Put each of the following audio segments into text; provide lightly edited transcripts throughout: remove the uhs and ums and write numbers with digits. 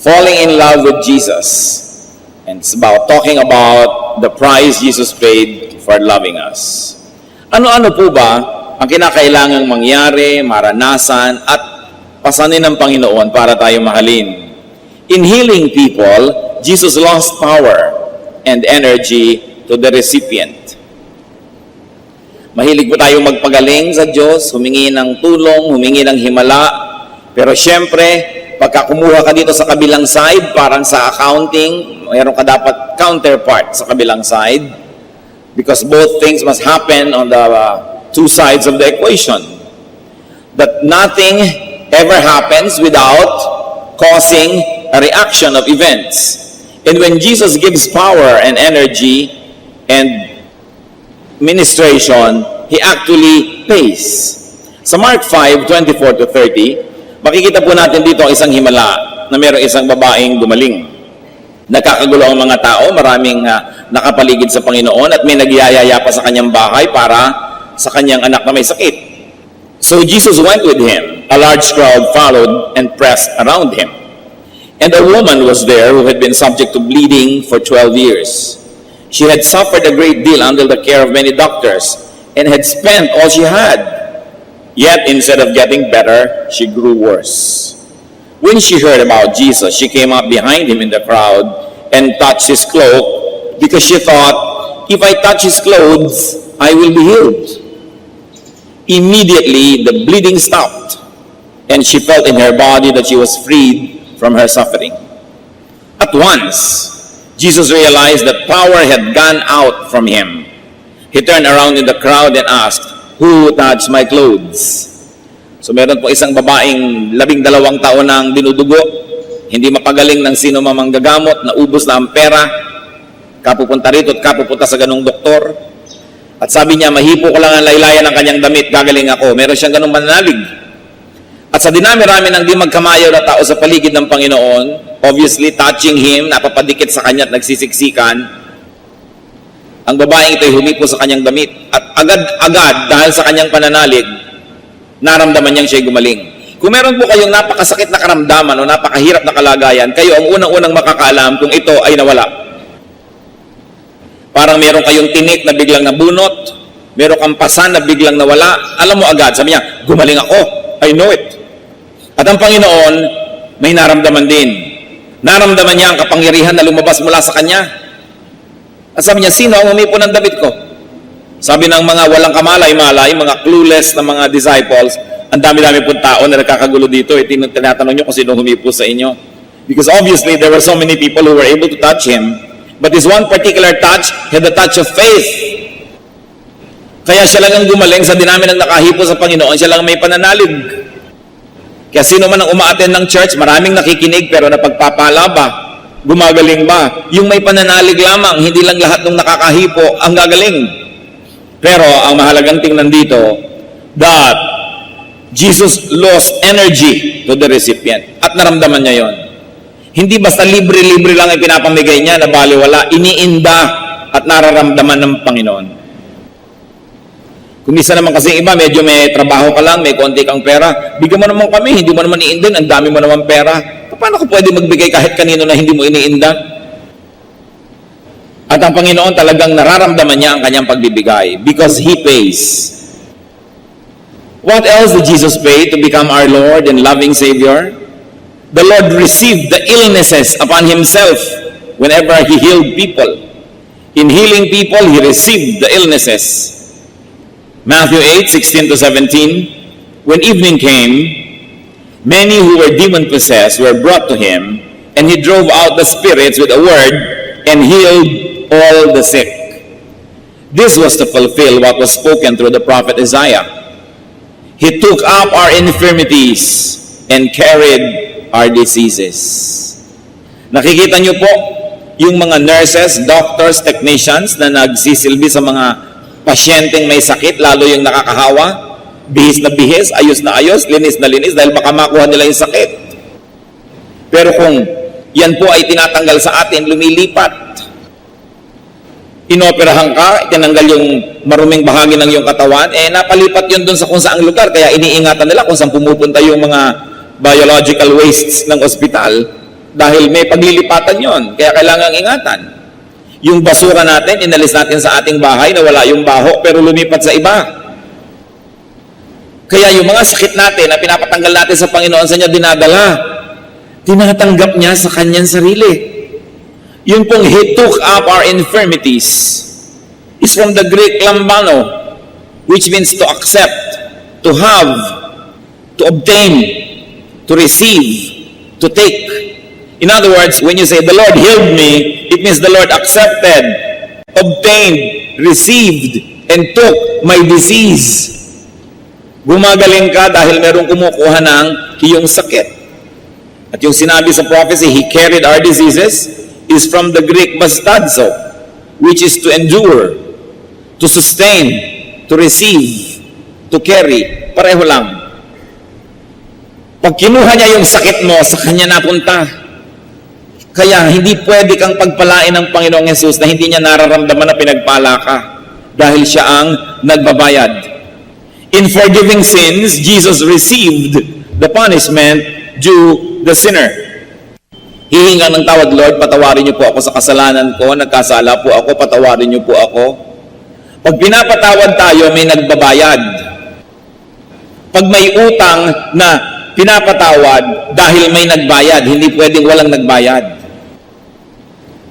falling in love with Jesus. And it's about talking about the price Jesus paid for loving us. Ano-ano po ba ang kinakailangang mangyari, maranasan, at pasanin ng Panginoon para tayo mahalin? In healing people, Jesus lost power and energy to the recipient. Mahilig po tayong magpagaling sa Diyos, humingi ng tulong, humingi ng himala, pero syempre, pagka kumuha ka dito sa kabilang side, parang sa accounting, mayroon ka dapat counterpart sa kabilang side because both things must happen on the two sides of the equation. That nothing ever happens without causing a reaction of events. And when Jesus gives power and energy and ministration, He actually pays. Sa Mark 5:24-30, makikita po natin dito isang himala na mayroong isang babaeng gumaling. Nakakagulo ang mga tao, maraming nakapaligid sa Panginoon at may nagyayaya pa sa kanyang bahay para sa kanyang anak na may sakit. So Jesus went with him. A large crowd followed and pressed around him. And a woman was there who had been subject to bleeding for 12 years. She had suffered a great deal under the care of many doctors and had spent all she had. Yet, instead of getting better, she grew worse. When she heard about Jesus, she came up behind him in the crowd and touched his cloak because she thought, if I touch his clothes, I will be healed. Immediately, the bleeding stopped, and she felt in her body that she was freed from her suffering. At once, Jesus realized that power had gone out from him. He turned around in the crowd and asked, "Who touched my clothes?" So meron po isang babaeng 12 taon nang dinudugo, hindi mapagaling ng sino mamang gagamot, naubos na ang pera, kapupunta rito at kapupunta sa ganung doktor. At sabi niya, mahipo ko lang ang laylayan ng kanyang damit, gagaling ako. Meron siyang ganung mananalig. At sa dinami-rami ng di magkamayaw na tao sa paligid ng Panginoon, obviously touching him, napapadikit sa kanya at nagsisiksikan, ang babaeng ito'y humipo sa kanyang damit. At agad-agad, dahil sa kanyang pananalig, naramdaman niyang siya'y gumaling. Kung meron po kayong napakasakit na karamdaman o napakahirap na kalagayan, kayo ang unang-unang makakaalam kung ito ay nawala. Parang meron kayong tinik na biglang nabunot, meron kang pasan na biglang nawala, alam mo agad, sabi niya, gumaling ako, I know it. At ang Panginoon, may naramdaman din. Naramdaman niya ang kapangyarihan na lumabas mula sa kanya. At sabi niya, sino ang humipo ng damit ko? Sabi ng mga walang kamalay-malay, mga clueless na mga disciples, ang dami-dami pong tao na nakakagulo dito. Tinatanong nyo kung sino humipo sa inyo. Because obviously, there were so many people who were able to touch him. But this one particular touch had the touch of faith. Kaya siya lang ang gumaling sa dinami ng nakahipo sa Panginoon. Siya lang may pananalig. Kaya sino man ang umaattend ng church, maraming nakikinig pero napagpapala ba? Gumagaling ba? Yung may pananalig lamang, hindi lang lahat ng nakakahipo ang gagaling. Pero ang mahalagang tingnan dito, that Jesus lost energy to the recipient. At naramdaman niya yon. Hindi basta libre-libre lang ay pinapamigay niya na baliwala, iniinda at nararamdaman ng Panginoon. Kung isa naman kasi iba, medyo may trabaho ka lang, may konti kang pera, bigyan mo naman kami, hindi mo naman iindan, ang dami mo naman pera. Paano ko pwede magbigay kahit kanino na hindi mo iniinda? At ang Panginoon talagang nararamdaman niya ang kanyang pagbibigay because He pays. What else did Jesus pay to become our Lord and loving Savior? The Lord received the illnesses upon Himself whenever He healed people. In healing people, He received the illnesses. Matthew 8:16-17, when evening came, many who were demon-possessed were brought to Him, and He drove out the spirits with a word and healed all the sick. This was to fulfill what was spoken through the prophet Isaiah. He took up our infirmities and carried our diseases. Nakikita niyo po yung mga nurses, doctors, technicians na nagsisilbi sa mga pasyenteng may sakit, lalo yung nakakahawa, bihis na bihis, ayos na ayos, linis na linis, dahil baka makuha nila yung sakit. Pero kung yan po ay tinatanggal sa atin, lumilipat. Inoperahan ka, tinanggal yung maruming bahagi ng iyong katawan, napalipat yun dun sa kung saang lugar, kaya iniingatan nila kung saan pumupunta yung mga biological wastes ng ospital. Dahil may paglilipatan yon, kaya kailangang ingatan. Yung basura natin, inalis natin sa ating bahay na wala yung baho pero lumipat sa iba. Kaya yung mga sakit natin na pinapatanggal natin sa Panginoon, sa niya dinadala. Tinatanggap niya sa kanyang sarili. Yung pong He took up our infirmities is from the Greek lambano, which means to accept, to have, to obtain, to receive, to take. In other words, when you say, the Lord healed me, it means the Lord accepted, obtained, received, and took my disease. Gumagaling ka dahil merong kumukuha ng iyong sakit. At yung sinabi sa prophecy, He carried our diseases, is from the Greek bastadzo, which is to endure, to sustain, to receive, to carry. Pareho lang. Pag kinuha niya yung sakit mo, sa kanya napunta. Kaya hindi pwede kang pagpalain ng Panginoong Hesus na hindi niya nararamdaman na pinagpala ka dahil siya ang nagbabayad. In forgiving sins, Jesus received the punishment due the sinner. Hihinga ng tawad, Lord, patawarin niyo po ako sa kasalanan ko, nagkasala po ako, patawarin niyo po ako. Pag pinapatawad tayo, may nagbabayad. Pag may utang na pinapatawad dahil may nagbayad, hindi pwedeng walang nagbayad.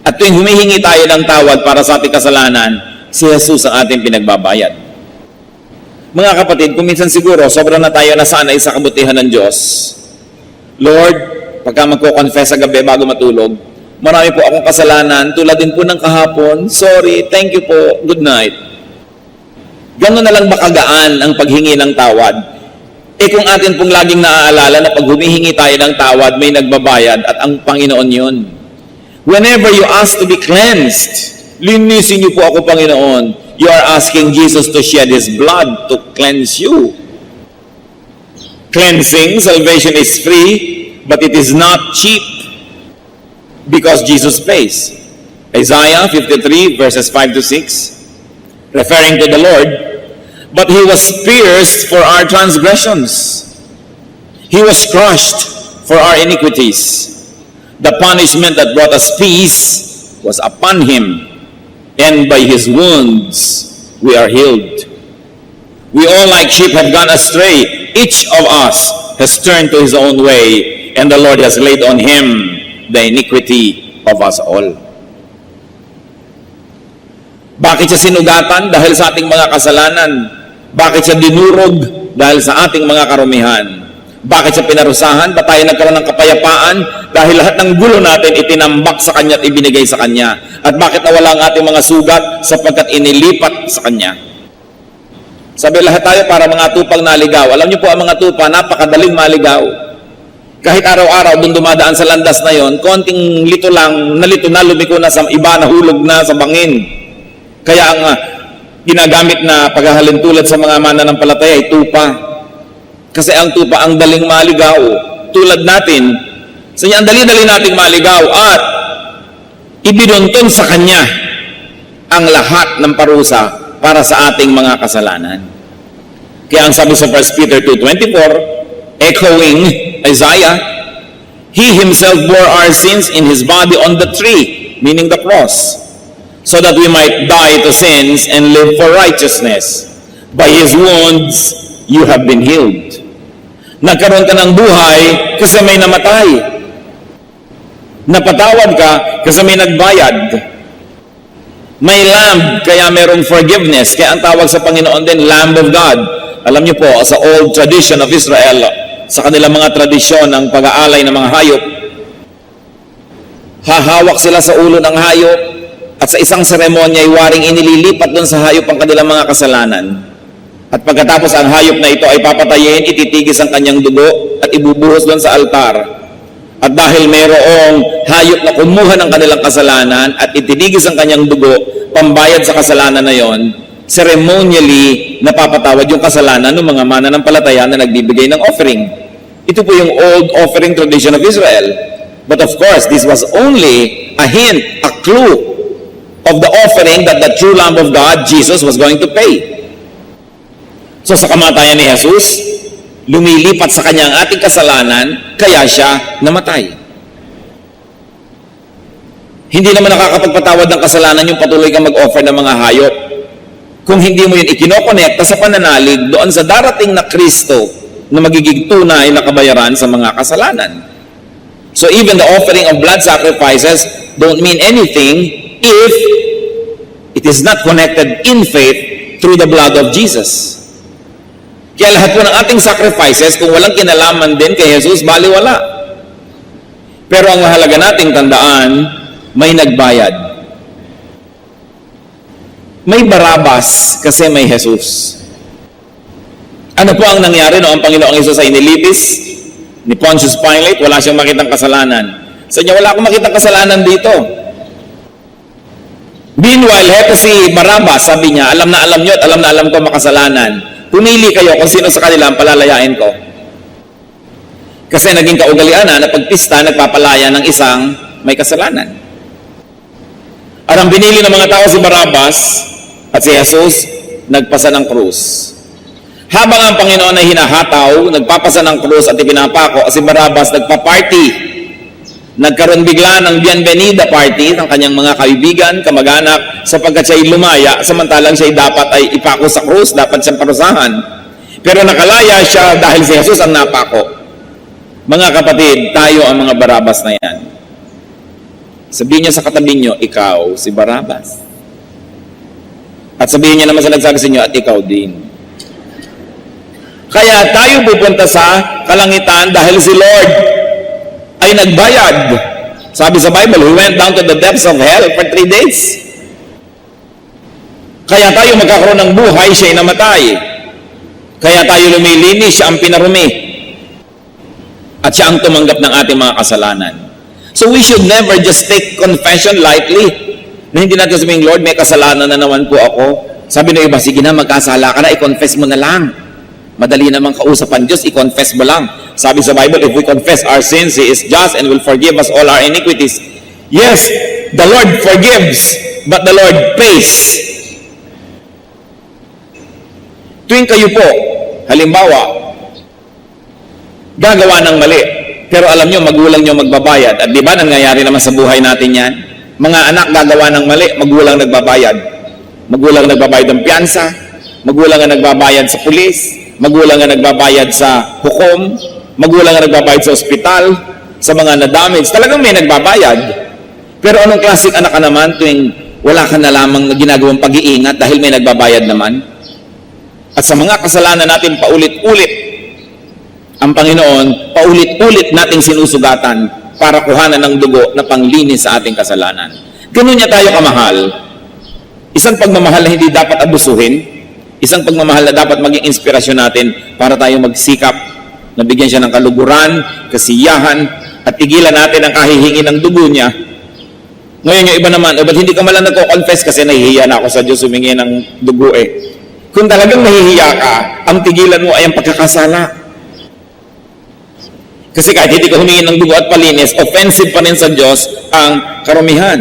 At tuwing humihingi tayo ng tawad para sa ating kasalanan, si Jesus ang ating pinagbabayad. Mga kapatid, kung minsan siguro, sobrang na tayo nasanay sa kabutihan ng Diyos. Lord, pagka magko-confess sa gabi bago matulog, marami po akong kasalanan, tulad din po ng kahapon, sorry, thank you po, good night. Gano'n na lang ba kagaan ang paghingi ng tawad? Kung atin pong laging naaalala na pag humihingi tayo ng tawad, may nagbabayad at ang Panginoon yun. Whenever you ask to be cleansed, linisin niyo po ako, Panginoon. You are asking Jesus to shed His blood to cleanse you. Cleansing, salvation is free, but it is not cheap because Jesus pays. Isaiah 53 verses 5 to 6, referring to the Lord, but He was pierced for our transgressions. He was crushed for our iniquities. The punishment that brought us peace was upon Him, and by His wounds we are healed. We all like sheep have gone astray. Each of us has turned to his own way, and the Lord has laid on Him the iniquity of us all. Bakit siya sinugatan? Dahil sa ating mga kasalanan. Bakit siya dinurog? Dahil sa ating mga karumihan. Bakit siya pinarusahan? Ba't tayo nagkaroon ng kapayapaan? Dahil lahat ng gulo natin itinambak sa Kanya at ibinigay sa Kanya. At bakit nawala ang ating mga sugat? Sapagkat inilipat sa Kanya. Sabi, lahat tayo para mga tupang naligaw. Alam niyo po, ang mga tupa, napakadaling maligaw. Kahit araw-araw doon dumadaan sa landas na yon, konting lito lang, nalito na, lumiko na sa iba, nahulog na sa bangin. Kaya ang ginagamit na paghahalin tulad sa mga mananampalataya ay tupa. Kasi ang tupa ang daling maligaw. Tulad natin, sa niya ang dali-dali nating maligaw at ibinunton sa Kanya ang lahat ng parusa para sa ating mga kasalanan. Kaya ang sabi sa 1 Peter 2:24, echoing Isaiah, He Himself bore our sins in His body on the tree, meaning the cross, so that we might die to sins and live for righteousness. By His wounds, you have been healed. Nagkaroon ka ng buhay kasi may namatay. Napatawad ka kasi may nagbayad. May lamb, kaya merong forgiveness. Kaya ang tawag sa Panginoon din, Lamb of God. Alam niyo po, sa old tradition of Israel, sa kanilang mga tradisyon ng pag-aalay ng mga hayop, hahawak sila sa ulo ng hayop at sa isang seremonya ay waring inililipat doon sa hayop ang kanilang mga kasalanan. At pagkatapos ang hayop na ito ay papatayin, ititigis ang kanyang dugo at ibubuhos doon sa altar. At dahil mayroong hayop na kumuha ng kanilang kasalanan at itinigis ang kanyang dugo, pambayad sa kasalanan na yon, ceremonially napapatawad yung kasalanan ng mga mananampalataya na nagbibigay ng offering. Ito po yung old offering tradition of Israel. But of course, this was only a hint, a clue of the offering that the true Lamb of God, Jesus, was going to pay. So sa kamatayan ni Jesus, lumilipat sa Kanya ang ating kasalanan, kaya Siya namatay. Hindi naman nakakapagpatawad ng kasalanan yung patuloy kang mag-offer ng mga hayop. Kung hindi mo yun ikinokonekta sa pananalig doon sa darating na Kristo na magiging tunay na kabayaran sa mga kasalanan. So even the offering of blood sacrifices don't mean anything if it is not connected in faith through the blood of Jesus. Kaya lahat po ng ating sacrifices, kung walang kinalaman din kay Jesus, baliwala. Pero ang mahalaga nating tandaan, may nagbayad. May Barabas kasi may Jesus. Ano po ang nangyari noong ang Panginoong Jesus ay nilibis ni Pontius Pilate? Wala siyang makitang kasalanan. Sa niya, wala akong makitang kasalanan dito. Meanwhile, heto si Barabas, sabi niya, alam na alam ko makasalanan. Pumili kayo kung sino sa kanila ang palalayain ko. Kasi naging kaugalian na pagpista, nagpapalaya ng isang may kasalanan. At ang binili ng mga tao si Barabas at si Jesus, nagpasa ng krus. Habang ang Panginoon ay hinahataw, nagpapasa ng krus at ipinapako, si Barabas nagpa-party. Nagkaroon bigla ng bienvenida party ng kanyang mga kaibigan, kamag-anak, sapagkat siya'y lumaya, samantalang siya'y dapat ay ipako sa krus, dapat siyang parusahan. Pero nakalaya siya dahil si Jesus ang napako. Mga kapatid, tayo ang mga Barabas na yan. Sabihin niyo sa katabi niyo, ikaw si Barabas. At sabihin niyo naman sa nagsabi sa inyo, at ikaw din. Kaya tayo pupunta sa kalangitan dahil si Lord ay nagbayad. Sabi sa Bible, He went down to the depths of hell for 3 days. Kaya tayo magkakaroon ng buhay, siya'y namatay. Kaya tayo lumilinis, siya ang pinarumi. At siya ang tumanggap ng ating mga kasalanan. So we should never just take confession lightly. Na hindi natin sabihin, Lord, may kasalanan na naman po ako. Sabi ng iba, sige na, magkasala ka na, i-confess mo na lang. Madali namang kausapan Diyos, i-confess mo lang. Sabi sa Bible, if we confess our sins, He is just and will forgive us all our iniquities. Yes, the Lord forgives, but the Lord pays. Tuwing kayo po, halimbawa, gagawa ng mali, pero alam nyo, magulang nyo magbabayad. At di ba nangyayari naman sa buhay natin yan? Mga anak gagawa ng mali, magulang nagbabayad. Magulang nagbabayad ng piyansa, magulang nga nagbabayad sa pulis, magulang nga nagbabayad sa hukom, magulang nga nagbabayad sa ospital, sa mga na-damage. Talagang may nagbabayad. Pero anong klaseng anak ka naman tuwing wala ka na lamang ginagawang pag-iingat dahil may nagbabayad naman? At sa mga kasalanan natin paulit-ulit, ang Panginoon, paulit-ulit nating sinusugatan para kuhanan ng dugo na panglinis sa ating kasalanan. Ganun niya tayo kamahal. Isang pagmamahal na hindi dapat abusuhin, isang pagmamahal na dapat maging inspirasyon natin para tayo magsikap na bigyan siya ng kaluguran, kasiyahan, at tigilan natin ang kahihingi ng dugo niya. Ngayon yung iba naman, ba't hindi ka malang nagko-confess kasi nahihiya na ako sa Diyos humingi ng dugo eh. Kung talagang nahihiya ka, ang tigilan mo ay ang pagkakasala. Kasi kahit hindi ka humingi ng dugo at palinis, offensive pa rin sa Diyos ang karumihan.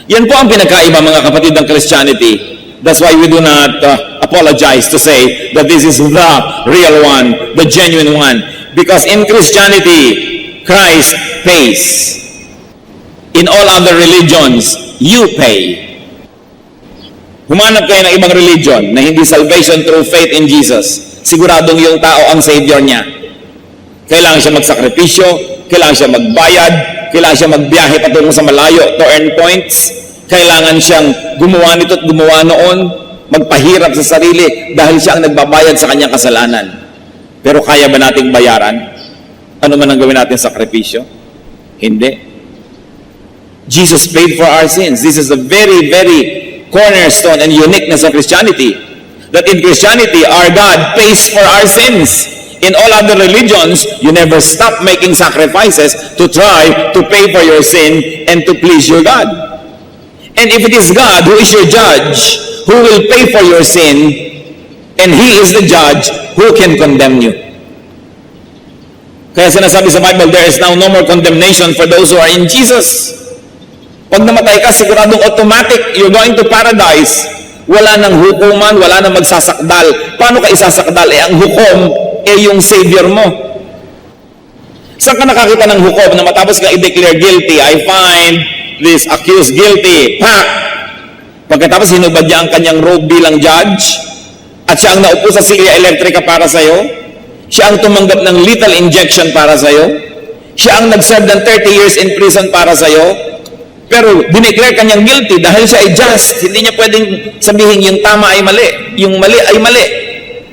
Yan po ang pinagkaiba mga kapatid ng Christianity. That's why we do not apologize to say that this is the real one, the genuine one. Because in Christianity, Christ pays. In all other religions, you pay. Humanap kayo ng ibang religion na hindi salvation through faith in Jesus. Siguradong yung tao ang Savior niya. Kailangan siya magsakripisyo, kailangan siya magbayad, kailangan siya magbiyahe patungo sa malayo to earn points, kailangan siyang gumawa nito at gumawa noon, magpahirap sa sarili dahil siya ang nagbabayad sa kanyang kasalanan. Pero kaya ba nating bayaran? Ano man ang gawin natin sakripisyo? Hindi. Jesus paid for our sins. This is a very, very cornerstone and uniqueness of Christianity. That in Christianity, our God pays for our sins. In all other religions, you never stop making sacrifices to try to pay for your sin and to please your God. And if it is God who is your judge, who will pay for your sin, and He is the judge who can condemn you. Kaya sinasabi sa Bible, there is now no more condemnation for those who are in Jesus. Pag namatay ka, siguradong automatic, you're going to paradise. Wala nang hukuman, wala nang magsasakdal. Paano ka isasakdal? Ang hukom, yung Savior mo. Saan ka nakakita ng hukom na matapos ka i-declare guilty, I find this accused guilty. Pa! Pagkatapos hinubad niya ang kanyang robe bilang judge, at siya ang naupo sa silya elektrika para sa'yo, siya ang tumanggap ng lethal injection para sa'yo, siya ang nag-serve ng 30 years in prison para sa'yo, pero dineclare kanyang guilty dahil siya ay just. Hindi niya pwedeng sabihin yung tama ay mali, yung mali ay mali.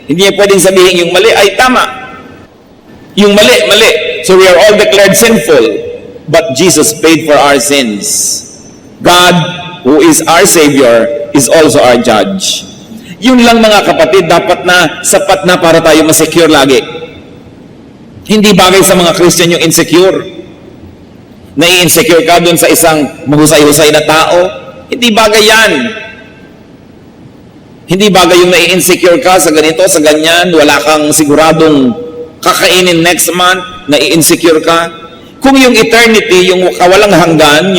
Hindi niya pwedeng sabihin yung mali ay tama. Yung mali, mali. So we are all declared sinful, but Jesus paid for our sins. God, who is our Savior, is also our judge. Yun lang mga kapatid, dapat na, sapat na para tayo masecure lagi. Hindi bagay sa mga Christian yung insecure. Nai-insecure ka dun sa isang mahusay-husay na tao. Hindi bagay yan. Hindi bagay yung nai-insecure ka sa ganito, sa ganyan, wala kang siguradong kakainin next month, nai-insecure ka. Kung yung eternity, yung kawalang hanggan,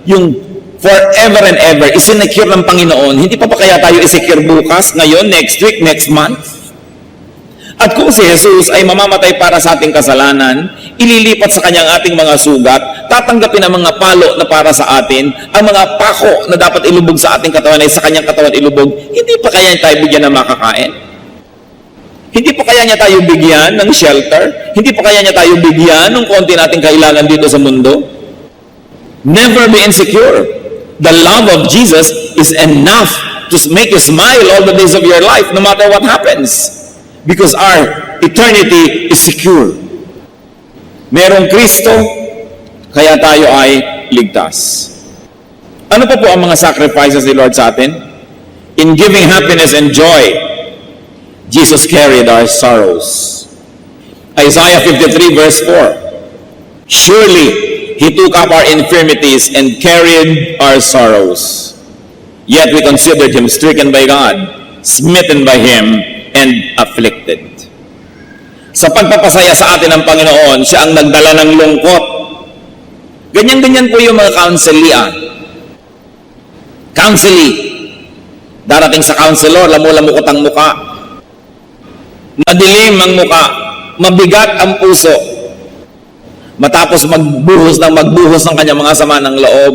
yung forever and ever, isinecure ng Panginoon, hindi pa kaya tayo isecure bukas, ngayon, next week, next month? At kung si Jesus ay mamamatay para sa ating kasalanan, ililipat sa kanyang ating mga sugat, tatanggapin ang mga palo na para sa atin, ang mga pako na dapat ilubog sa ating katawan ay sa kanyang katawan ilubog, hindi pa kaya tayo bigyan ng makakain? Hindi pa kaya niya tayo bigyan ng shelter? Hindi pa kaya niya tayo bigyan ng konti nating kailangan dito sa mundo? Never be insecure. The love of Jesus is enough to make you smile all the days of your life, no matter what happens. Because our eternity is secure. Merong Kristo, kaya tayo ay ligtas. Ano pa po ang mga sacrifices ni Lord sa atin? In giving happiness and joy, Jesus carried our sorrows. Isaiah 53 verse 4. Surely, He took up our infirmities and carried our sorrows. Yet we considered Him stricken by God, smitten by Him, and afflicted. Sa pagpapasaya sa atin ng Panginoon, siya ang nagdala ng lungkot. Ganyan-ganyan po yung mga counselee. Darating sa counselor, lamu-lamukot ang muka. Madilim ang muka. Mabigat ang puso. Matapos magbuhos ng kanyang mga sama ng loob,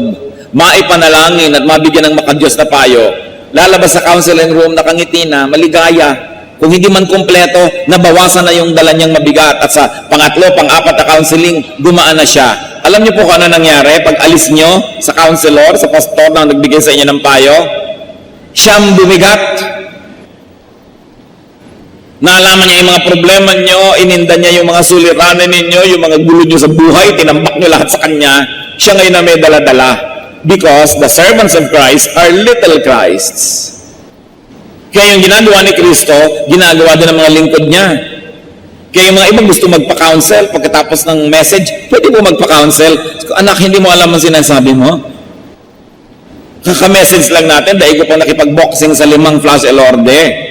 maipanalangin at mabigyan ng makadiyos na payo, lalabas sa counseling room, nakangiti na, maligaya. Kung hindi man kumpleto, nabawasan na yung dala niyang mabigat. At sa pangatlo, pang-apat na counseling, gumaan na siya. Alam niyo po kung ano nangyari? Pag alis niyo sa counselor, sa pastor na nagbigay sa inyo ng payo, siyang bumigat. Naalaman niya yung mga problema niyo, ininda niya yung mga suliranin ninyo, yung mga gulo niyo sa buhay, tinambak niyo lahat sa kanya. Siya ngayon na may dala-dala. Because the servants of Christ are little Christs. Kaya yung ginagawa ni Kristo, ginagawa din ng mga lingkod niya. Kaya yung mga ibang gusto magpa-counsel, pagkatapos ng message, pwede mo magpa-counsel. Anak, hindi mo alam ang sinasabi mo. Kaka-message lang natin, dahil ko pang nakipag-boxing sa 5 flash elorde.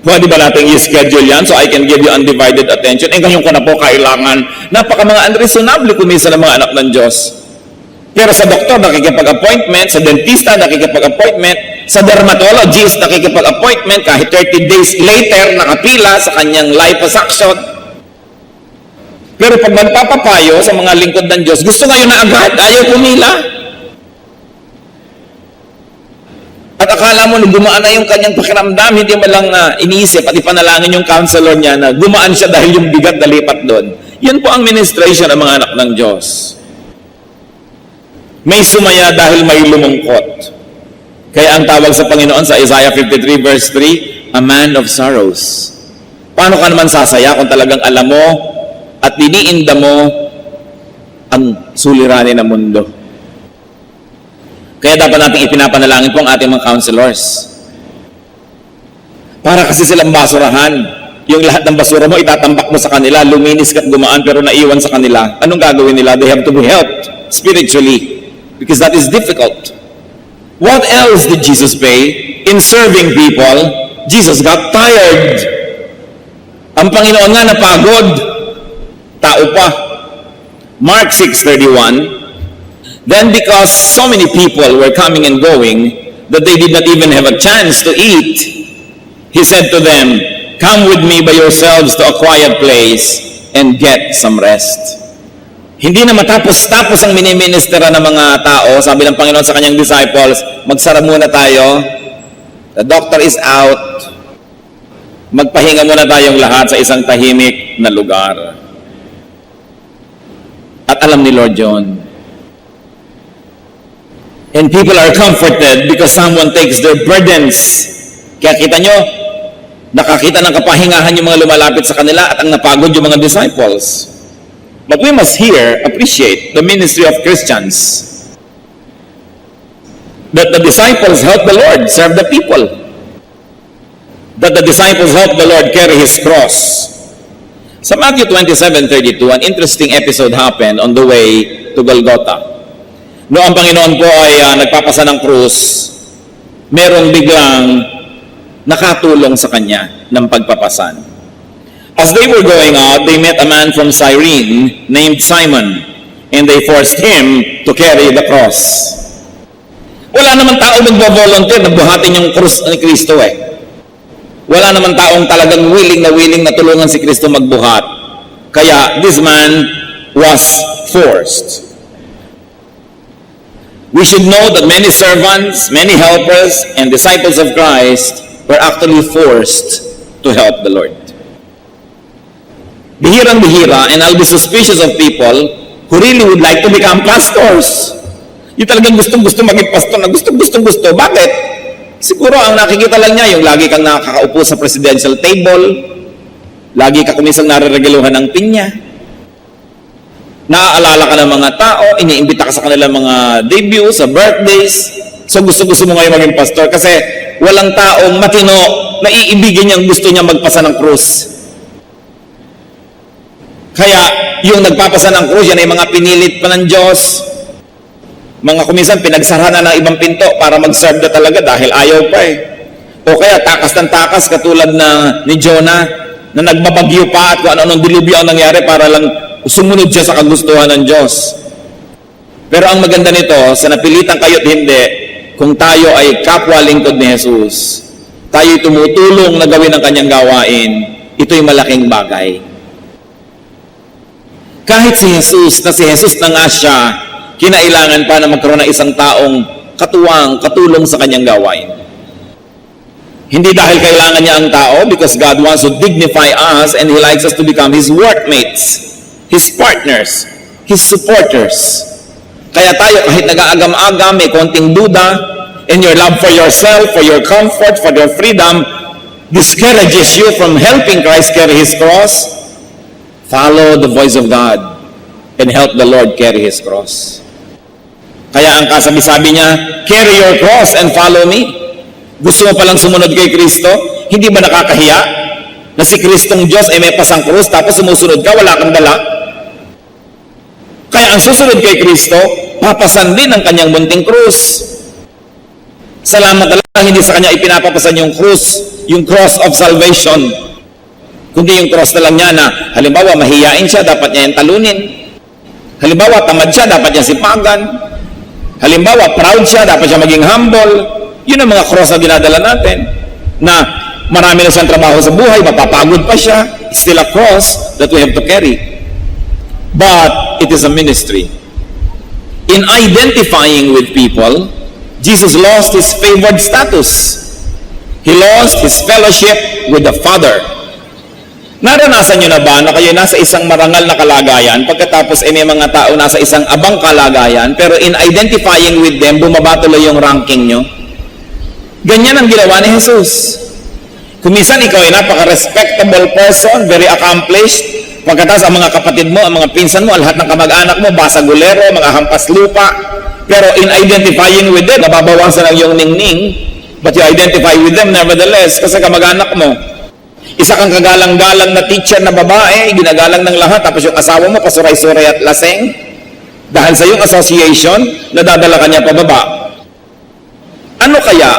Pwede ba natin i-schedule yan so I can give you undivided attention? Eh ngayon ko na po kailangan. Napaka mga unreasonable kumisa ng mga anak ng Diyos. Pero sa doktor, nakikipag-appointment. Sa dentista, nakikipag-appointment. Sa dermatologist, nakikipag-appointment. Kahit 30 days later, nakapila sa kanyang liposuction. Pero pag magpapapayo sa mga lingkod ng Diyos, gusto ngayon na agad, ayaw pumila. At akala mo na gumaan na yung kanyang pakiramdam, hindi mo lang iniisip at ipanalangin yung counselor niya na gumaan siya dahil yung bigat nalipat doon. Yun po ang ministration ng mga anak ng Diyos. May sumaya dahil may lumungkot. Kaya ang tawag sa Panginoon sa Isaiah 53 verse 3, a man of sorrows. Paano ka naman sasaya kung talagang alam mo at diniinda mo ang suliranin ng mundo? Kaya dapat natin ipinapanalangin po ang ating mga counselors. Para kasi silang basurahan. Yung lahat ng basura mo, itatambak mo sa kanila, luminis ka't gumaan pero naiwan sa kanila. Anong gagawin nila? They have to be helped spiritually. Because that is difficult. What else did Jesus pay? In serving people, Jesus got tired. Ang Panginoon nga napagod. Tao pa. Mark 6:31, then because so many people were coming and going, that they did not even have a chance to eat, He said to them, come with me by yourselves to a quiet place and get some rest. Hindi na matapos-tapos ang miniministera ng mga tao. Sabi ng Panginoon sa kanyang disciples, magsara muna tayo. The doctor is out. Magpahinga muna tayong lahat sa isang tahimik na lugar. At alam ni Lord John. And people are comforted because someone takes their burdens. Kaya kita nyo, nakakita ng kapahingahan yung mga lumalapit sa kanila at ang napagod yung mga disciples. But we must here appreciate the ministry of Christians. That the disciples help the Lord serve the people. That the disciples help the Lord carry His cross. Sa Matthew 27:32, an interesting episode happened on the way to Golgotha. Noong ang Panginoon po ay nagpapasa ng krus, merong biglang nakatulong sa kanya ng pagpapasan. As they were going out, they met a man from Cyrene named Simon, and they forced him to carry the cross. Wala naman tao nagbo-volunteer na buhatin yung krus ni Kristo eh. Wala naman taong talagang willing na tulungan si Kristo magbuhat. Kaya this man was forced. We should know that many servants, many helpers, and disciples of Christ were actually forced to help the Lord. Bihirang-bihira, and I'll be suspicious of people who really would like to become pastors. Yung talagang gustong-gusto maging pastor na gustong-gusto. Bakit? Siguro ang nakikita lang niya, yung lagi kang nakakaupo sa presidential table, lagi ka kumisang nare-regaluhan ng pinya, naaalala ka ng mga tao, iniimbita ka sa kanilang mga debut, sa birthdays, so gusto-gusto mo ngayon maging pastor kasi walang taong matino na iibigin niyang gusto niya magpasa ng krus. Kaya, yung nagpapasa ng krus, yan ay mga pinilit pa ng Diyos. Mga kuminsan, pinagsara na ng ibang pinto para mag-serve na talaga dahil ayaw pa eh. O kaya, takas ng takas, katulad ni Jonah, na nagbabagyo pa at kung ano-anong dilubyo ang nangyari para lang sumunod siya sa kagustuhan ng Diyos. Pero ang maganda nito, sa napilitan kayo't hindi, kung tayo ay kapwa lingkod ni Jesus, tayo'y tumutulong na gawin ang kanyang gawain, ito'y malaking bagay. Kahit si Jesus, na si Jesus na nga siya, kinailangan pa na magkaroon ng isang taong katuwang, katulong sa kanyang gawain. Hindi dahil kailangan niya ang tao, because God wants to dignify us and He likes us to become His workmates, His partners, His supporters. Kaya tayo, kahit nag-aagam-agam, may konting duda, and your love for yourself, for your comfort, for your freedom, discourages you from helping Christ carry His cross, follow the voice of God and help the Lord carry His cross. Kaya ang kasabi-sabi niya, carry your cross and follow me. Gusto mo palang sumunod kay Kristo? Hindi ba nakakahiya na si Kristong Diyos ay may pasang krus tapos sumusunod ka, wala kang dala? Kaya ang susunod kay Kristo, papasan din ang kanyang munting krus. Salamat na lang, hindi sa kanya ipinapapasan yung krus, yung cross of salvation. Kundi yung cross na lang niya na, halimbawa, mahiyain siya, dapat niya yung talunin. Halimbawa, tamad siya, dapat niya sipagan. Halimbawa, proud siya, dapat siya maging humble. Yun ang mga cross na dinadala natin. Na marami na siyang trabaho sa buhay, mapapagod pa siya. It's still a cross that we have to carry. But it is a ministry. In identifying with people, Jesus lost His favored status. He lost His fellowship with the Father. Naranasan nyo na ba na kayo nasa isang marangal na kalagayan, pagkatapos may mga tao nasa isang abang kalagayan, pero in identifying with them, bumaba tuloy yung ranking nyo? Ganyan ang ginawa ni Jesus. Kumisan ikaw ay napaka-respectable person, very accomplished, pagkatapos ang mga kapatid mo, ang mga pinsan mo, lahat ng kamag-anak mo, basagulero, mga hampas lupa, pero in identifying with them, nababawasan ang iyong ningning, but you identify with them nevertheless, kasi kamag-anak mo. Isa kang kagalang-galang na teacher na babae, ginagalang ng lahat, tapos yung asawa mo, pasuray-suray at laseng, dahil sa iyong association, nadadala ka niya pababa. Ano kaya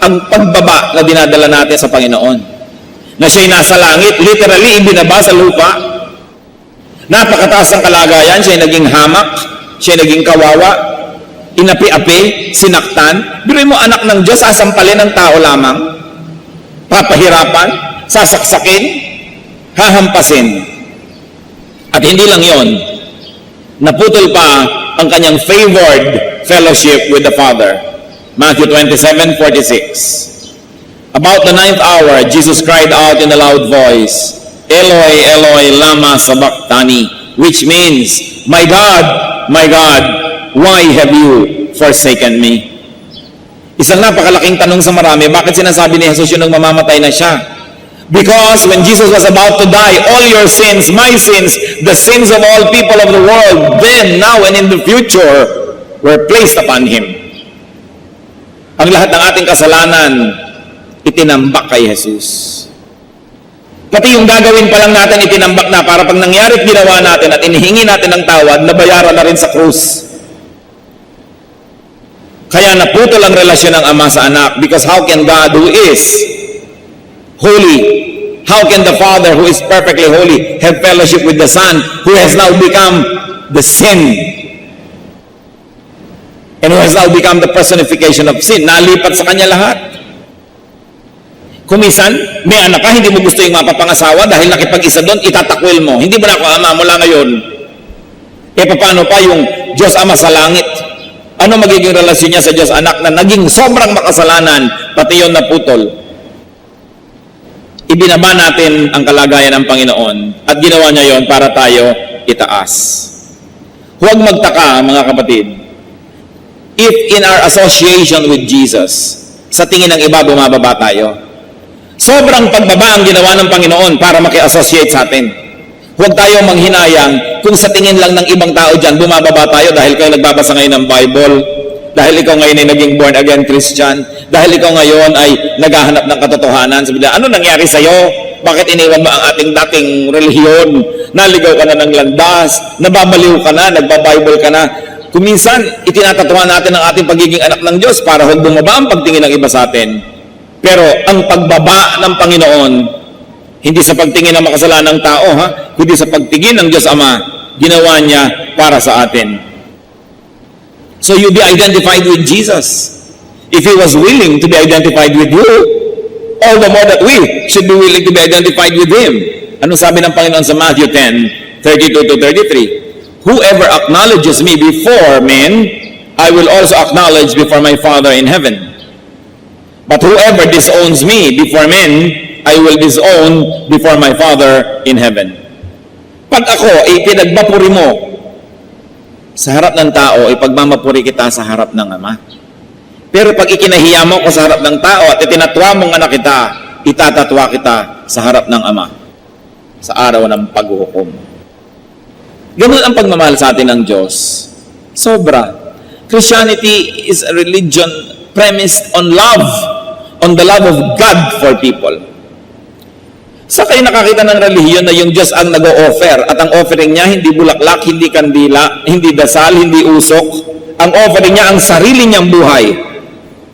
ang pagbaba na dinadala natin sa Panginoon? Na siya'y nasa langit, literally, ibinaba sa lupa. Napakataas ang kalagayan, siya'y naging hamak, siya'y naging kawawa, inapi-api, sinaktan. Biruin mo, anak ng Diyos, sasampalin ng tao lamang, papahirapan, sasaksakin, hahampasin. At hindi lang yon, naputol pa ang kanyang favored fellowship with the Father. Matthew 27:46. About the 9th hour, Jesus cried out in a loud voice, Eloi, Eloi, lama sabachthani, which means, my God, why have you forsaken me? Isang napakalaking tanong sa marami, bakit sinasabi ni Jesus yun nung mamamatay na siya? Because when Jesus was about to die, all your sins, my sins, the sins of all people of the world, then, now, and in the future, were placed upon Him. Ang lahat ng ating kasalanan, itinambak kay Jesus. Pati yung gagawin pa lang natin, itinambak na para pag nangyari at ginawa natin at inihingi natin ng tawad, nabayaran na rin sa krus. Kaya naputol ang relasyon ng Ama sa Anak, because how can God who is holy, how can the Father who is perfectly holy have fellowship with the Son who has now become the sin and who has now become the personification of sin? Nalipat sa Kanya lahat. Kumisan, may anak ka, hindi mo gusto yung mapapangasawa dahil nakipag-isa doon, itatakwil mo. Hindi mo na ako ama mula ngayon. E paano pa yung Diyos Ama sa langit? Ano magiging relasyon niya sa Diyos Anak na naging sobrang makasalanan, pati yun naputol? Ibinaba natin ang kalagayan ng Panginoon at ginawa niya yon para tayo itaas. Huwag magtaka, mga kapatid, if in our association with Jesus, sa tingin ng iba, bumababa tayo. Sobrang pagbaba ang ginawa ng Panginoon para maki-associate sa atin. Huwag tayo manghinayang kung sa tingin lang ng ibang tao dyan, bumababa tayo dahil kayo nagbabasa ngayon ng Bible, dahil ikaw ngayon ay naging born-again Christian, dahil ikaw ngayon ay naghahanap ng katotohanan. Sabi nila, ano nangyari sa'yo? Bakit iniwan mo ang ating dating relihiyon? Naligaw ka na ng landas, nababaliw ka na, nagbabible ka na. Kuminsan, itinatatuhan natin ang ating pagiging anak ng Diyos para huwag bumaba ang pagtingin ng iba sa atin. Pero ang pagbaba ng Panginoon, hindi sa pagtingin ng makasalanang tao, kundi sa pagtingin ng Diyos Ama, ginawa niya para sa atin. So you be identified with Jesus. If He was willing to be identified with you, all the more that we should be willing to be identified with Him. Ano sabi ng Panginoon sa Matthew 10:32-33? Whoever acknowledges me before men, I will also acknowledge before my Father in heaven. But whoever disowns me before men, I will disown before my Father in heaven. Pag ako ay pinagbapuri mo sa harap ng tao, ipagmamapuri kita sa harap ng Ama. Pero pag ikinahiya mo ko sa harap ng tao at itinatwa mong anak kita, itatatwa kita sa harap ng Ama sa araw ng paghuhukom. Ganun ang pagmamahal sa atin ng Diyos. Sobra. Christianity is a religion premised on love, on the love of God for people. Sa kayo nakakita ng relihiyon na yung Diyos ang nag-o-offer at ang offering niya hindi bulaklak, hindi kandila, hindi dasal, hindi usok. Ang offering niya ang sarili niyang buhay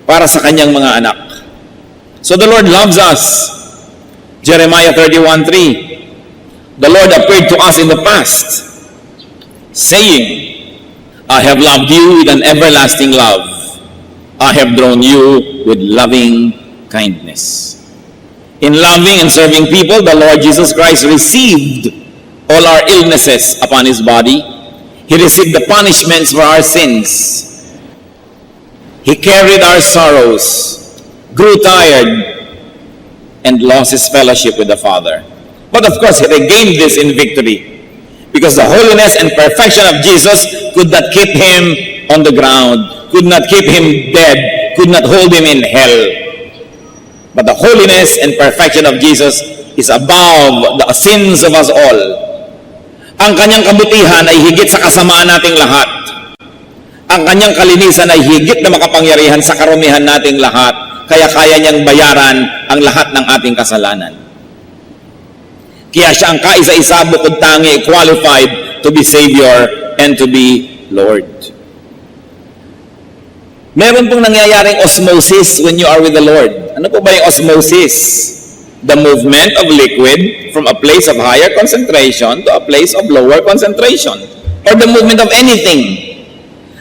para sa kanyang mga anak. So the Lord loves us. Jeremiah 31:3. The Lord appeared to us in the past, saying, I have loved you with an everlasting love. I have drawn you with loving kindness. In loving and serving people, the Lord Jesus Christ received all our illnesses upon His body. He received the punishments for our sins. He carried our sorrows, grew tired, and lost His fellowship with the Father. But of course, He regained this in victory, because the holiness and perfection of Jesus could not keep Him on the ground, could not keep Him dead, could not hold Him in hell. But the holiness and perfection of Jesus is above the sins of us all. Ang kanyang kabutihan ay higit sa kasamaan nating lahat. Ang kanyang kalinisan ay higit na makapangyarihan sa karumihan nating lahat. Kaya kaya niyang bayaran ang lahat ng ating kasalanan. Kaya siya ang kaisa-isa bukod tangi, qualified to be Savior and to be Lord. Meron pong nangyayaring osmosis when you are with the Lord. Ano po ba yung osmosis? The movement of liquid from a place of higher concentration to a place of lower concentration. Or the movement of anything.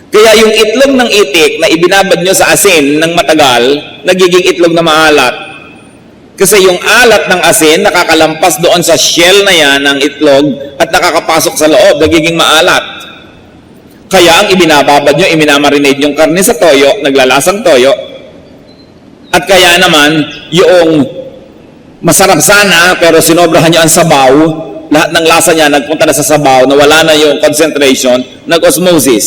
Kaya yung itlog ng itik na ibinabad nyo sa asin ng matagal, nagiging itlog na maalat. Kasi yung alat ng asin nakakalampas doon sa shell na yan ng itlog at nakakapasok sa loob, nagiging maalat. Kaya ang ibinababad nyo, iminamarinate yung karne sa toyo, naglalasang toyo. At kaya naman, yung masarap sana, pero sinobrahan nyo ang sabaw, lahat ng lasa niya nagpunta na sa sabaw, nawala na yung concentration, nag-osmosis.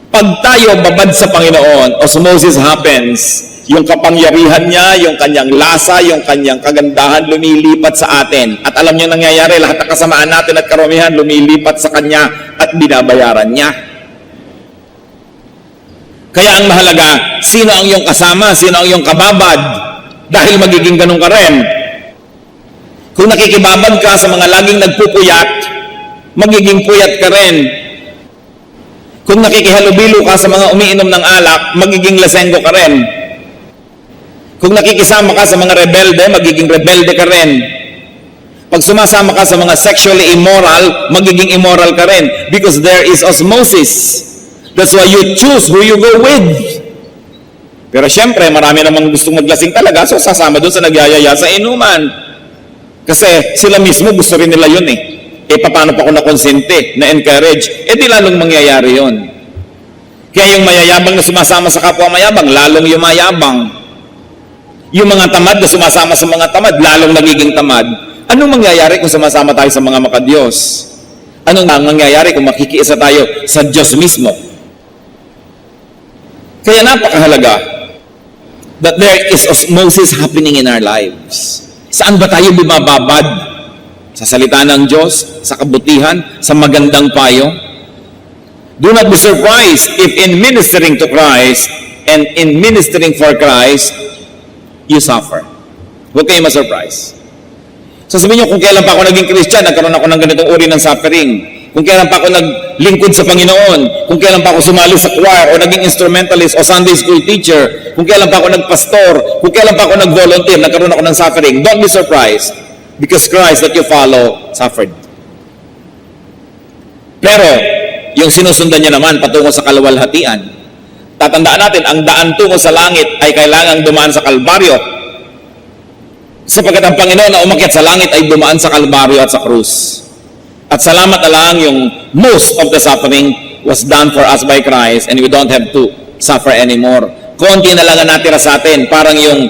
Pag tayo babad sa Panginoon, osmosis happens. Yung kapangyarihan niya, yung kanyang lasa, yung kanyang kagandahan, lumilipat sa atin. At alam niyo nangyayari, lahat ng kasamaan natin at karumihan, lumilipat sa kanya at binabayaran niya. Kaya ang mahalaga, sino ang iyong kasama, sino ang iyong kababad, dahil magiging ganun ka rin. Kung nakikibabad ka sa mga laging nagpupuyat, magiging puyat ka rin. Kung nakikihalubilo ka sa mga umiinom ng alak, magiging lasenggo ka rin. Kung nakikisama ka sa mga rebelde, magiging rebelde ka rin. Pag sumasama ka sa mga sexually immoral, magiging immoral ka rin. Because there is osmosis. That's why you choose who you go with. Pero syempre, marami namang gustong maglasing talaga, so sasama doon sa nagyayaya sa inuman. Kasi sila mismo gusto rin nila yun eh. Paano pa ako na-consente, na-encourage? Di lalong mangyayari yun. Kaya yung mayayabang na sumasama sa kapwa mayabang, lalong yumayabang. Yung mga tamad na sumasama sa mga tamad, lalong nagiging tamad. Anong mangyayari kung sumasama tayo sa mga makadiyos? Anong mangyayari kung makikiisa tayo sa Diyos mismo? Kaya napakahalaga that there is osmosis happening in our lives. Saan ba tayo bumababad? Sa salita ng Diyos, sa kabutihan, sa magandang payo? Do not be surprised if in ministering to Christ and in ministering for Christ, you suffer. Huwag kayo ma-surprise. So sabihin nyo, kung kailan pa ako naging Christian, nagkaroon ako ng ganitong uri ng suffering. Kung kailan pa ako naglingkod sa Panginoon, kung kailan pa ako sumali sa choir, o naging instrumentalist, o Sunday school teacher, kung kailan pa ako nagpastor, kung kailan pa ako nag-volunteer, nagkaroon ako ng suffering. Don't be surprised, because Christ that you follow suffered. Pero, yung sinusundan niya naman patungo sa kaluwalhatian, tatandaan natin, ang daan tungo sa langit ay kailangang dumaan sa Kalbaryo. Sapagkat ang Panginoon na umakyat sa langit ay dumaan sa Kalbaryo at sa krus. At salamat na lang yung most of the suffering was done for us by Christ and we don't have to suffer anymore. Konti na lang ang natira sa atin, parang yung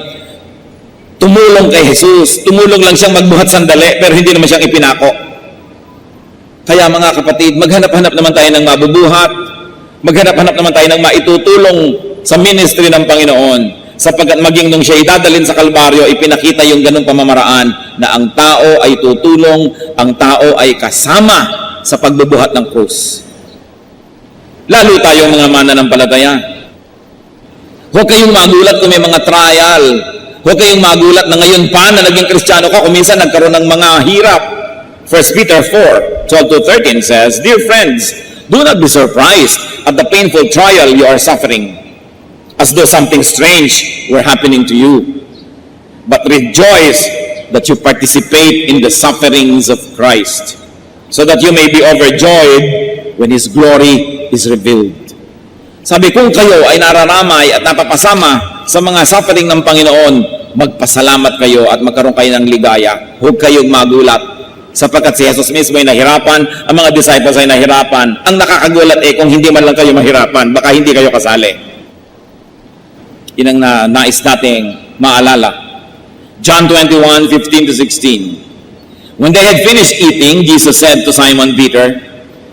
tumulong kay Jesus. Tumulong lang siyang magbuhat sandali pero hindi naman siyang ipinako. Kaya mga kapatid, maghanap-hanap naman tayo ng mabubuhat. Maghanap-hanap naman tayo ng maitutulong sa ministry ng Panginoon. Sapagkat maging nung siya idadalhin sa Kalbaryo, ipinakita yung ganung pamamaraan na ang tao ay tutulong, ang tao ay kasama sa pagbubuhat ng krus. Lalo tayong mga mananampalataya. Huwag kayong magulat kung may mga trial. Huwag kayong magulat na ngayon pa na naging Kristiyano ka, kung minsan nagkaroon ng mga hirap. 1 Peter 4:12-13 says, Dear friends, do not be surprised at the painful trial you are suffering, as though something strange were happening to you. But rejoice that you participate in the sufferings of Christ, so that you may be overjoyed when His glory is revealed. Sabi, kung kayo ay nararamay at napapasama sa mga suffering ng Panginoon, magpasalamat kayo at magkaroon kayo ng ligaya. Huwag kayong magulat. Sapagkat si Jesus mismo ay nahirapan, ang mga disciples ay nahirapan. Ang nakakagulat kung hindi man lang kayo mahirapan, baka hindi kayo kasali. Yun ang nais nating maalala. John 21:15-16. When they had finished eating, Jesus said to Simon Peter,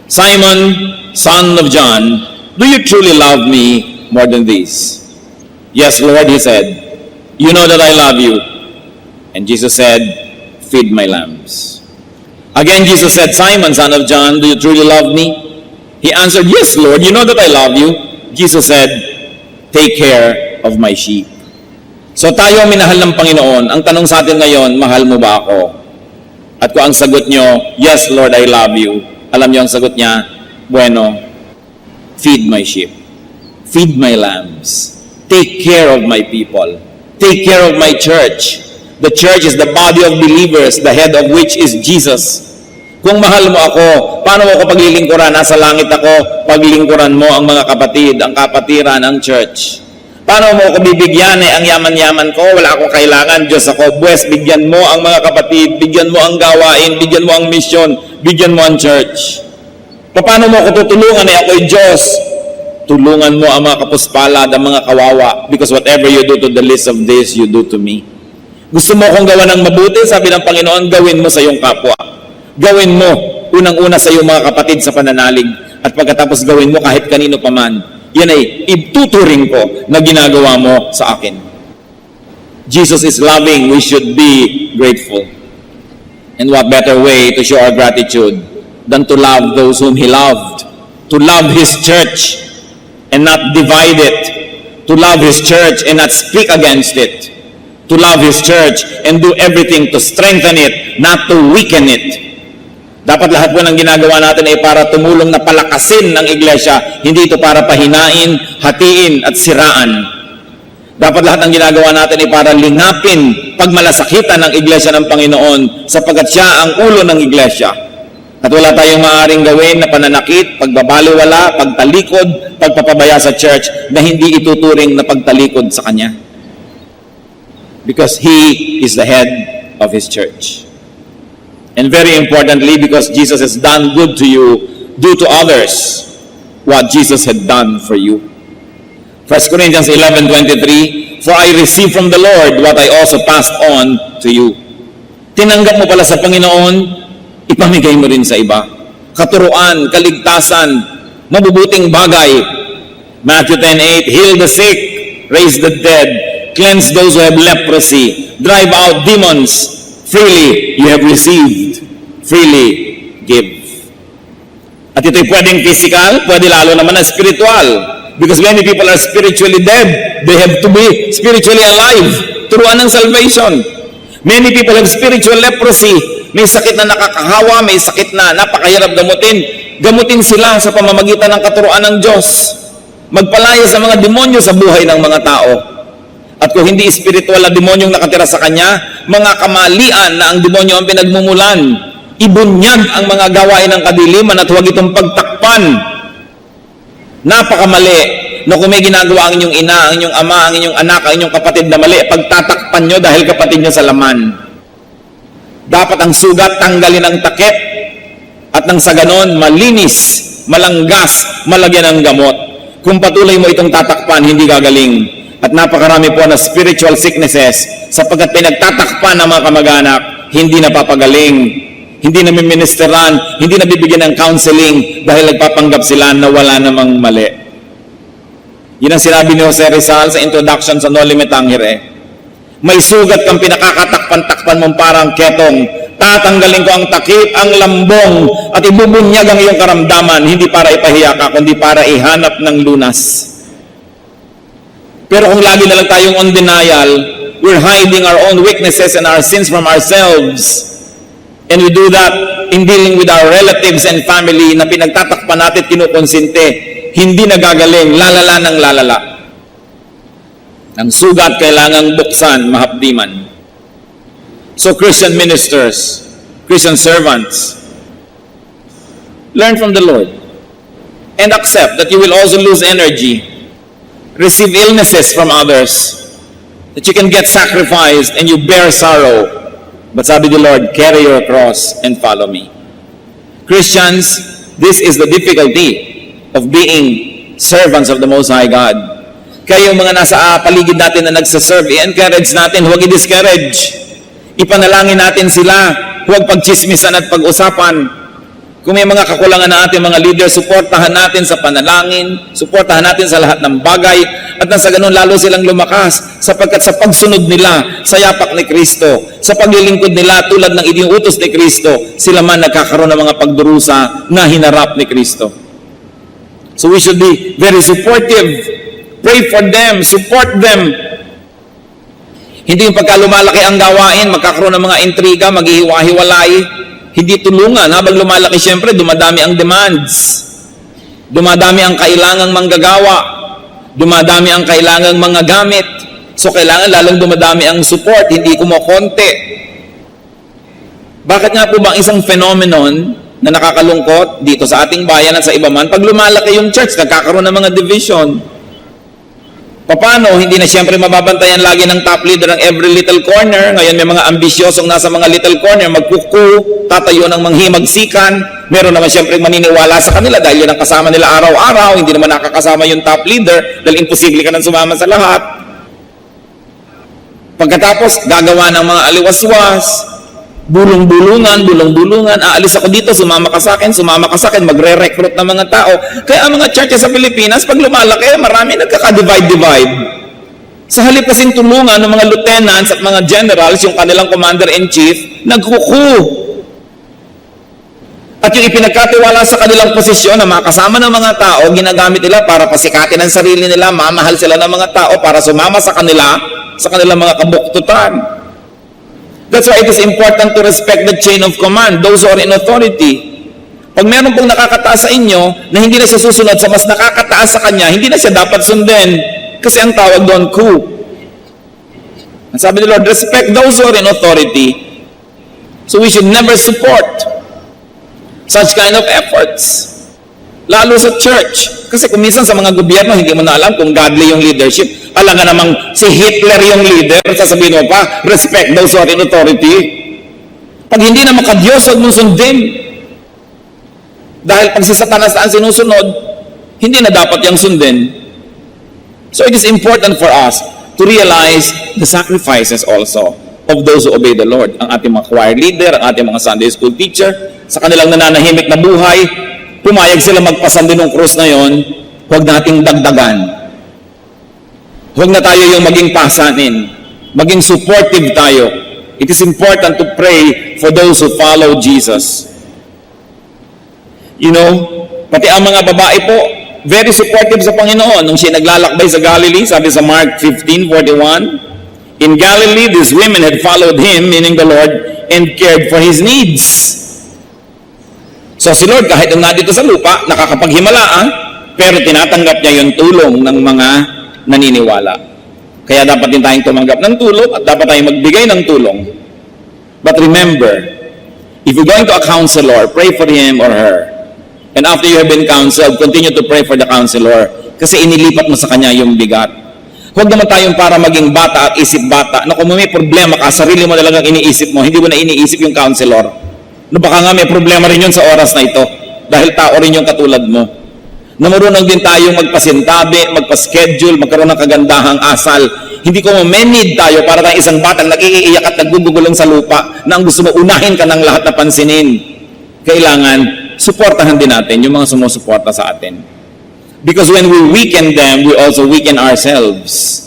Simon, son of John, do you truly love me more than these? Yes, Lord, he said. You know that I love you. And Jesus said, feed my lambs. Again, Jesus said, Simon, son of John, do you truly love me? He answered, yes, Lord, you know that I love you. Jesus said, take care of my sheep. So tayo minahal ng Panginoon. Ang tanong sa atin ngayon, mahal mo ba ako? At kung ang sagot nyo, yes, Lord, I love you. Alam nyo ang sagot niya, bueno, feed my sheep. Feed my lambs. Take care of my people. Take care of my church. The church is the body of believers, the head of which is Jesus. Kung mahal mo ako, paano mo ako paglilingkuran? Nasa langit ako, paglilingkuran mo ang mga kapatid, ang kapatiran, ang church. Paano mo ako bibigyan? Ang yaman-yaman ko, wala akong kailangan, Diyos ako. Buwes, bigyan mo ang mga kapatid, bigyan mo ang gawain, bigyan mo ang misyon, bigyan mo ang church. Paano mo ako tutulungan? Ako'y Diyos. Tulungan mo ang mga kapuspalad, ang mga kawawa, because whatever you do to the least of this, you do to me. Gusto mo akong gawa ng mabuti? Sabi ng Panginoon, gawin mo sa iyong kapwa. Gawin mo, unang-una sa iyong mga kapatid sa pananalig, at pagkatapos gawin mo kahit kanino paman. Yan ay ituturing ko na ginagawa mo sa akin. Jesus is loving, we should be grateful. And what better way to show our gratitude than to love those whom He loved, to love His church and not divide it, to love His church and not speak against it, to love His church and do everything to strengthen it, not to weaken it. Dapat lahat po ng ginagawa natin ay para tumulong na palakasin ng iglesia, hindi ito para pahinain, hatiin at siraan. Dapat lahat ng ginagawa natin ay para lingapin pagmalasakitan ng iglesia ng Panginoon sapagkat siya ang ulo ng iglesia. At wala tayong maaaring gawin na pananakit, pagbabaliwala, pagtalikod, pagpapabaya sa church na hindi ituturing na pagtalikod sa Kanya. Because He is the head of His church. And very importantly, because Jesus has done good to you, do to others what Jesus had done for you. 1 Corinthians 11:23, for I received from the Lord what I also passed on to you. Tinanggap mo pala sa Panginoon, ipamigay mo rin sa iba. Katuruan, kaligtasan, mabubuting bagay. Matthew 10:8, heal the sick, raise the dead, cleanse those who have leprosy, drive out demons. Freely you have received, freely give. At ito'y pwedeng physical, pwede lalo naman na spiritual. Because many people are spiritually dead. They have to be spiritually alive. Turuan ng salvation. Many people have spiritual leprosy. May sakit na nakakahawa, may sakit na napakahirap gamutin. Gamutin sila sa pamamagitan ng katuruan ng Diyos. Magpalaya sa mga demonyo sa buhay ng mga tao. At kung hindi spiritual na demonyong nakatira sa kanya, mga kamalian na ang demonyo ang pinagmumulan. Ibunyag ang mga gawain ng kadiliman at huwag itong pagtakpan. Napakamali na kung may ginagawa ang inyong ina, ang inyong ama, ang inyong anak, ang inyong kapatid na mali, pagtatakpan nyo dahil kapatid nyo sa laman. Dapat ang sugat tanggalin ang takip at nang sa ganon, malinis, malanggas, malagyan ng gamot. Kung patuloy mo itong tatakpan, hindi gagaling. At napakarami po na spiritual sicknesses sapagkat pinagtatakpan ng mga kamag-anak, hindi napapagaling, hindi namiministeran, hindi nabibigyan ng counseling dahil nagpapanggap sila na wala namang mali. Yun ang sinabi ni Jose Rizal sa introduction sa No Limit Tangere. May sugat kang pinakakatakpan-takpan mong parang ketong, tatanggalin ko ang takip, ang lambong, at ibubunyag ang iyong karamdaman, hindi para ipahiya ka, kundi para ihanap ng lunas. Pero kung lagi na lang tayong on denial, we're hiding our own weaknesses and our sins from ourselves. And we do that in dealing with our relatives and family na pinagtatakpan natin, kinukonsinte, hindi nagagaling, lalala ng lalala. Ang sugat kailangang buksan, mahapdiman. So Christian ministers, Christian servants, learn from the Lord and accept that you will also lose energy, receive illnesses from others, that you can get sacrificed and you bear sorrow. But sabi the Lord, carry your cross and follow me. Christians, this is the difficulty of being servants of the Most High God. Kaya yung mga nasa paligid natin na nagsaserve, i-encourage natin, huwag i-discourage. Ipanalangin natin sila, huwag pagchismisan at pag-usapan. Kung may mga kakulangan na ating mga leader, suportahan natin sa panalangin, suportahan natin sa lahat ng bagay, at nang sa ganun lalo silang lumakas, sapagkat sa pagsunod nila sa yapak ni Kristo, sa paglilingkod nila tulad ng iniutos ni Kristo, sila man nagkakaroon ng mga pagdurusa na hinarap ni Kristo. So we should be very supportive. Pray for them, support them. Hindi yung pagka lumalaki ang gawain, magkakaroon ng mga intriga, maghihiwa-hiwalay. Hindi tulungan. Habang lumalaki, siyempre, dumadami ang demands. Dumadami ang kailangang manggagawa. Dumadami ang kailangang mga gamit. So, kailangan lalong dumadami ang support, hindi kumokonti. Bakit nga po ba isang phenomenon na nakakalungkot dito sa ating bayan at sa iba man, pag lumalaki yung church, nagkakaroon ng mga division. Paano? Hindi na siyempre mababantayan lagi ng top leader ng every little corner. Ngayon may mga ambisyosong nasa mga little corner, magkuku, tatayo ng manghimagsikan. Meron naman siyempre maniniwala sa kanila dahil yun ang kasama nila araw-araw. Hindi naman nakakasama yung top leader dahil imposible ka nang sumama sa lahat. Pagkatapos, gagawa ng mga aliwaswas, bulong-bulungan, aalis ako dito, sumama ka sa akin, magre-recruit ng mga tao. Kaya ang mga churches sa Pilipinas, pag lumalaki, marami nagkaka-divide. Sa halip kasing tulungan ng mga lieutenants at mga generals, yung kanilang commander-in-chief, nagkuku. At yung ipinagkatiwala sa kanilang posisyon na makasama ng mga tao, ginagamit nila para pasikatin ang sarili nila, mamahal sila ng mga tao para sumama sa kanilang mga kabuktutan. That's why it is important to respect the chain of command, those who are in authority. Pag meron pong nakakataas sa inyo na hindi na siya susunod sa mas nakakataas sa kanya, hindi na siya dapat sundin. Kasi ang tawag doon, coup. Ang sabi ni Lord, respect those who are in authority. So we should never support such kind of efforts. Lalo sa church. Kasi kung minsan sa mga gobyerno, hindi mo na alam kung godly yung leadership. Alam nga namang si Hitler yung leader, sasabihin mo pa, respect those who are in authority. Pag hindi na makadiyos, huwag mong sundin. Dahil pag si Satanas ang sinusunod, hindi na dapat yung sundin. So it is important for us to realize the sacrifices also of those who obey the Lord. Ang ating mga choir leader, ang ating mga Sunday school teacher, sa kanilang nananahimik na buhay, pumayag sila magpasandi ng krus na yon, huwag nating dagdagan. Huwag na tayo yung maging pasanin. Maging supportive tayo. It is important to pray for those who follow Jesus. You know, pati ang mga babae po, very supportive sa Panginoon. Nung siya naglalakbay sa Galilee, sabi sa Mark 15:41, in Galilee, these women had followed him, meaning the Lord, and cared for his needs. So si Lord, kahit nung nandito sa lupa, nakakapaghimalaan, pero tinatanggap niya yung tulong ng mga naniniwala. Kaya dapat din tayong tumanggap ng tulong at dapat tayong magbigay ng tulong. But remember, if you're going to a counselor, pray for him or her. And after you have been counseled, continue to pray for the counselor kasi inilipat mo sa kanya yung bigat. Huwag naman tayong para maging bata at isip bata na kung may problema ka, sarili mo talagang iniisip mo, hindi mo na iniisip yung counselor. Na baka nga may problema rin yun sa oras na ito dahil tao rin yung katulad mo. Na marunong din tayong magpasintabi, magpa-schedule, magkaroon ng kagandahang asal. Hindi ko may-need tayo para tayong isang batang nakikiiyak at naggugugulong sa lupa na ang gusto mo unahin ka ng lahat na pansinin. Kailangan, suportahan din natin yung mga sumusuporta sa atin. Because when we weaken them, we also weaken ourselves.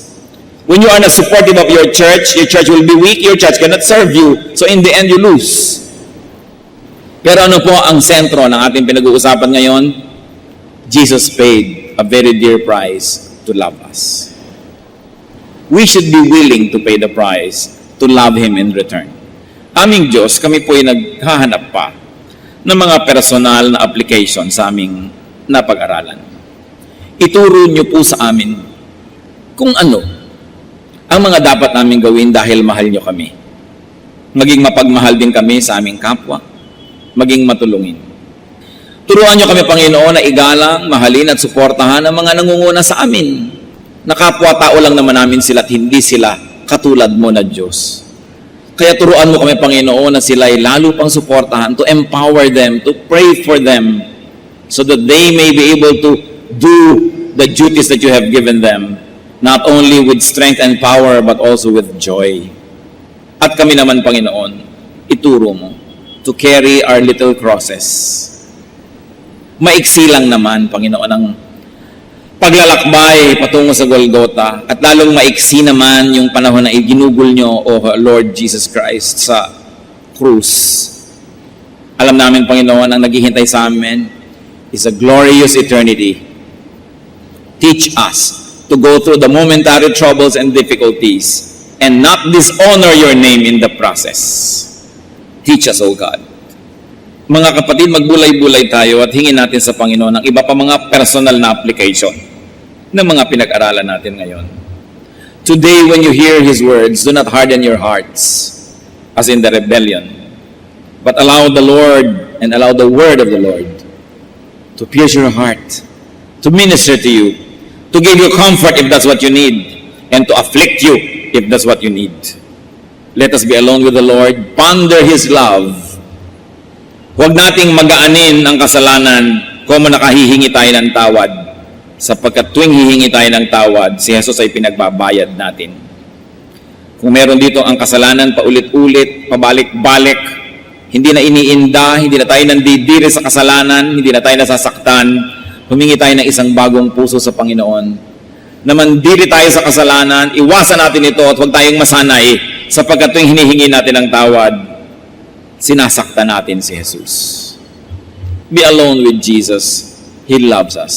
When you are not supportive of your church will be weak, your church cannot serve you. So in the end, you lose. Pero ano po ang sentro ng ating pinag-uusapan ngayon? Jesus paid a very dear price to love us. We should be willing to pay the price to love Him in return. Aming Diyos, kami po ay naghahanap pa ng mga personal na application sa aming napag-aralan. Ituro niyo po sa amin kung ano ang mga dapat namin gawin dahil mahal niyo kami. Maging mapagmahal din kami sa aming kapwa, maging matulungin. Turuan niyo kami, Panginoon, na igalang, mahalin at suportahan ang mga nangunguna sa amin. Nakapwa-tao lang naman namin sila at hindi sila katulad mo na Diyos. Kaya turuan mo kami, Panginoon, na sila ay lalo pang suportahan, to empower them, to pray for them, so that they may be able to do the duties that you have given them, not only with strength and power, but also with joy. At kami naman, Panginoon, ituro mo to carry our little crosses. Maiksi lang naman, Panginoon, ang paglalakbay patungo sa Golgotha at lalong maiksi naman yung panahon na iginugol nyo, O Lord Jesus Christ, sa krus. Alam namin, Panginoon, ang naghihintay sa amin is a glorious eternity. Teach us to go through the momentary troubles and difficulties and not dishonor your name in the process. Teach us, O God. Mga kapatid, magbulay-bulay tayo at hingin natin sa Panginoon ang iba pa mga personal na application ng mga pinag-aralan natin ngayon. Today, when you hear His words, do not harden your hearts as in the rebellion, but allow the Lord and allow the word of the Lord to pierce your heart, to minister to you, to give you comfort if that's what you need, and to afflict you if that's what you need. Let us be alone with the Lord, ponder His love. Huwag nating magaanin ang kasalanan kung nakahihingi tayo ng tawad, sapagkat tuwing hihingi tayo ng tawad, si Jesus ay pinagbabayad natin. Kung meron dito ang kasalanan paulit-ulit, pabalik-balik, hindi na iniinda, hindi na tayo nandidiri sa kasalanan, hindi na tayo nasasaktan, humingi tayo ng isang bagong puso sa Panginoon. Na mandiri tayo sa kasalanan, iwasan natin ito at huwag tayong masanay, sapagkat tuwing hinihingi natin ang tawad, sinasaktan natin si Jesus. Be alone with Jesus. He loves us.